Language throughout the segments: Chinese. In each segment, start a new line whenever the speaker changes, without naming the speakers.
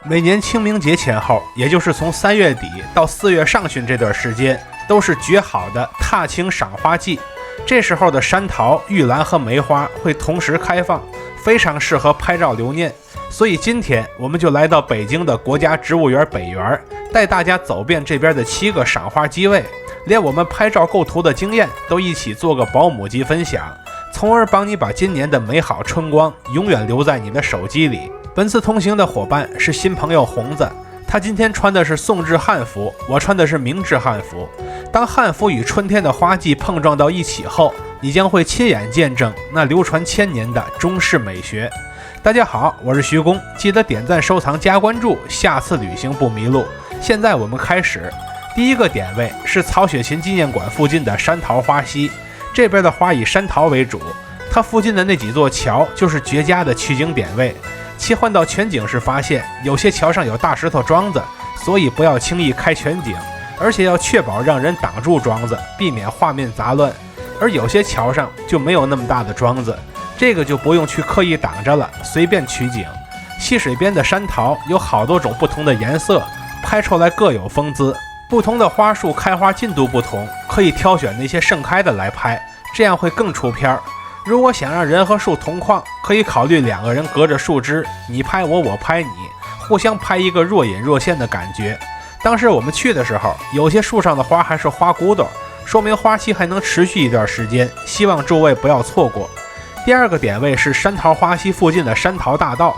每年清明節前後，也就是從3月底到4月上旬這段時間，都是絕好的踏青賞花季。這時候的山桃、玉蘭和梅花會同時開放，非常適合拍照留念。所以今天我們就来到北京的国家植物園北園，带大家走遍這邊的7個賞花機位，連我們拍照構圖的經驗都一起做個保姆級分享，從而幫你把今年的美好春光永遠留在你的手機裡。本次同行的伙伴是新朋友紅子，他今天穿的是宋制汉服，我穿的是明制汉服。当汉服與春天的花季碰撞到一起後，你將會親眼見證那流傳千年的中式美學。大家好，我是徐工，記得點讚、收藏、加關注，下次旅行不迷路。現在我們開始。第一個點位是曹雪芹紀念馆附近的山桃花溪，這邊的花以山桃為主，它附近的那幾座橋就是絕佳的取景點位。切換到全景時發現，有些橋上有大石頭樁子，所以不要輕易開全景，而且要確保讓人擋住樁子，避免畫面雜亂。而有些橋上就沒有那麼大的樁子，這個就不用去刻意擋着了，隨便取景。溪水邊的山桃有好多種不同的顏色，拍出來各有風姿。不同的花束開花进度不同，可以挑選那些盛開的來拍，這樣會更出片。如果想讓人和樹同框，可以考慮2個人隔着樹枝，你拍我，我拍你，互相拍一個若隐若現的感觉。當時我們去的時候，有些樹上的花還是花骨朵，說明花期還能持續一段時間，希望諸位不要錯過。第二個點位是山桃花溪附近的山桃大道，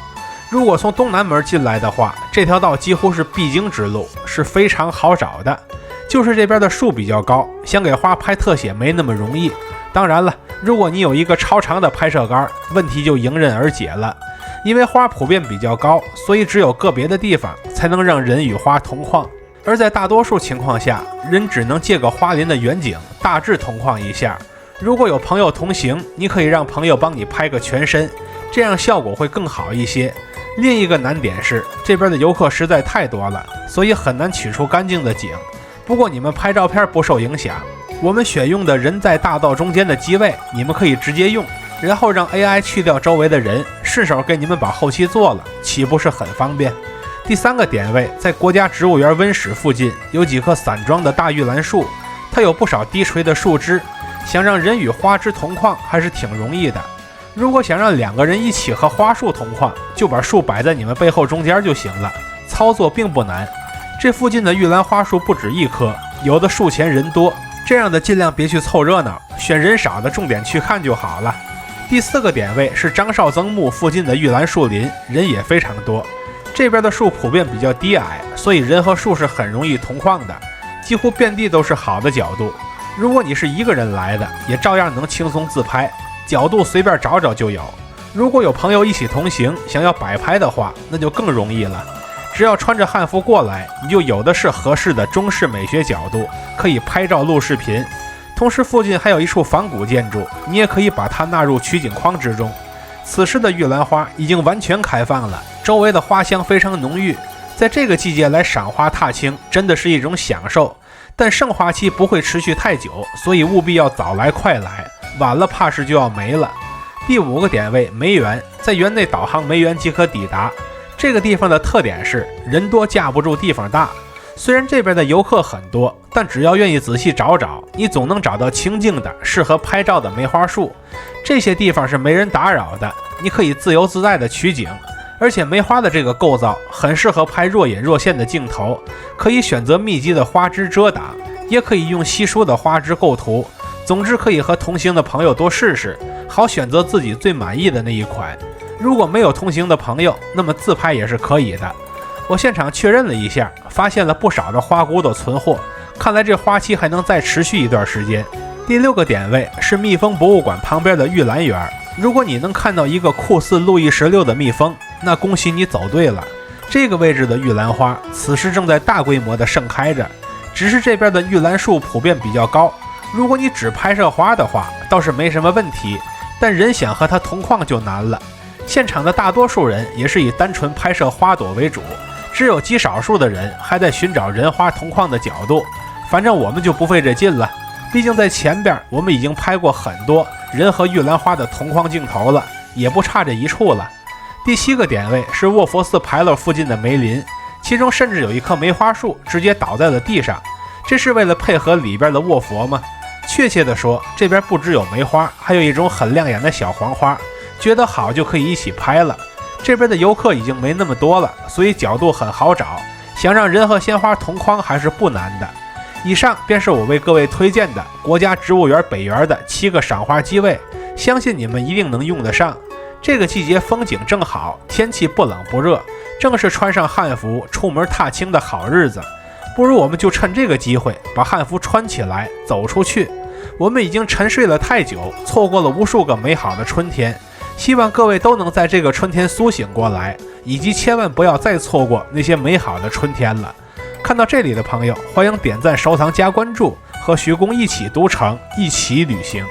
如果從東南門進來的話，這條道幾乎是必經之路，是非常好找的。就是這邊的樹比較高，想給花拍特寫没那麼容易。當然了，如果你有一個超長的拍攝杆，問題就迎刃而解了。因為花普遍比較高，所以只有個別的地方才能讓人與花同框，而在大多數情況下，人只能借個花林的遠景大致同框一下。如果有朋友同行，你可以讓朋友幫你拍個全身，這樣效果會更好一些。另一個難點是，這邊的遊客實在太多了，所以很難取出乾淨的景。不過你们拍照片不受影響，我們選用的人在大道中間的機位，你們可以直接用，然後讓 AI 去掉周圍的人，順手給你們把後期做了，豈不是很方便？第3個點位在國家植物園溫室附近，有幾棵散裝的大玉蘭樹，它有不少低垂的樹枝，想讓人與花枝同框還是挺容易的。如果想讓2個人一起和花束同框，就把樹擺在你們背後中間就行了，操作並不難。這附近的玉蘭花樹不止1棵，有的樹前人多，這樣的盡量別去湊熱鬧，選人少的重點去看就好了。第4個點位是張紹曾墓附近的玉蘭樹林，人也非常多。這邊的樹普遍比較低矮，所以人和樹是很容易同框的，幾乎遍地都是好的角度。如果你是1個人來的，也照樣能輕鬆自拍，角度隨便找找就有。如果有朋友一起同行，想要擺拍的話，那就更容易了。只要穿着漢服過來，你就有的是合適的中式美學角度，可以拍照錄視頻。同時附近還有一處仿古建築，你也可以把它納入取景框之中。此时的玉蘭花已經完全開放了，周圍的花香非常濃郁，在這個季節來賞花踏青真的是一種享受。但盛花期不會持續太久，所以務必要早來快來，晚了怕是就要沒了。第5個點位梅園，在園內導航梅園即可抵達。這個地方的特點是人多架不住地方大，雖然這邊的遊客很多，但只要願意仔細找找，你總能找到清靜的適合拍照的梅花樹。這些地方是沒人打擾的，你可以自由自在的取景，而且梅花的這個構造很適合拍若隱若現的鏡頭，可以選擇密集的花枝遮擋，也可以用稀疏的花枝構圖。總之可以和同行的朋友多試試，好選擇自己最滿意的那一款。如果沒有同行的朋友，那麼自拍也是可以的。我現場確認了一下，發現了不少的花骨朵存貨，看來這花期還能再持續一段時間。第6個點位是蜜蜂博物館旁邊的玉蘭園，如果你能看到一個酷似路易16的蜜蜂，那恭喜你走對了。這個位置的玉蘭花此時正在大規模的盛開着，只是這邊的玉蘭樹普遍比較高，如果你只拍攝花的話倒是沒什麼問題，但人想和它同框就難了。現場的大多數人也是以單純拍攝花朵為主，只有極少數的人還在尋找人花同框的角度。反正我們就不費這勁了，畢竟在前邊我們已經拍過很多人和玉蘭花的同框鏡頭了，也不差這一處了。第7個點位是沃佛寺牌楼附近的梅林，其中甚至有一棵梅花樹直接倒在了地上。这是为了配合里边的卧佛吗？确切的说，这边不只有梅花，还有一種很亮眼的小黄花，觉得好就可以一起拍了。这边的游客已经没那麼多了，所以角度很好找，想讓人和鮮花同框還是不難的。以上便是我為各位推薦的國家植物園北園的7個賞花機位，相信你們一定能用得上。這個季節風景正好，天氣不冷不熱，正是穿上漢服出門踏青的好日子。不如我們就趁這個機會把漢服穿起來走出去。我們已經沉睡了太久，錯過了無數個美好的春天，希望各位都能在這個春天甦醒過來，以及千萬不要再錯過那些美好的春天了。看到這裡的朋友，歡迎點讚、收藏、加關注，和徐公一起讀城，一起旅行。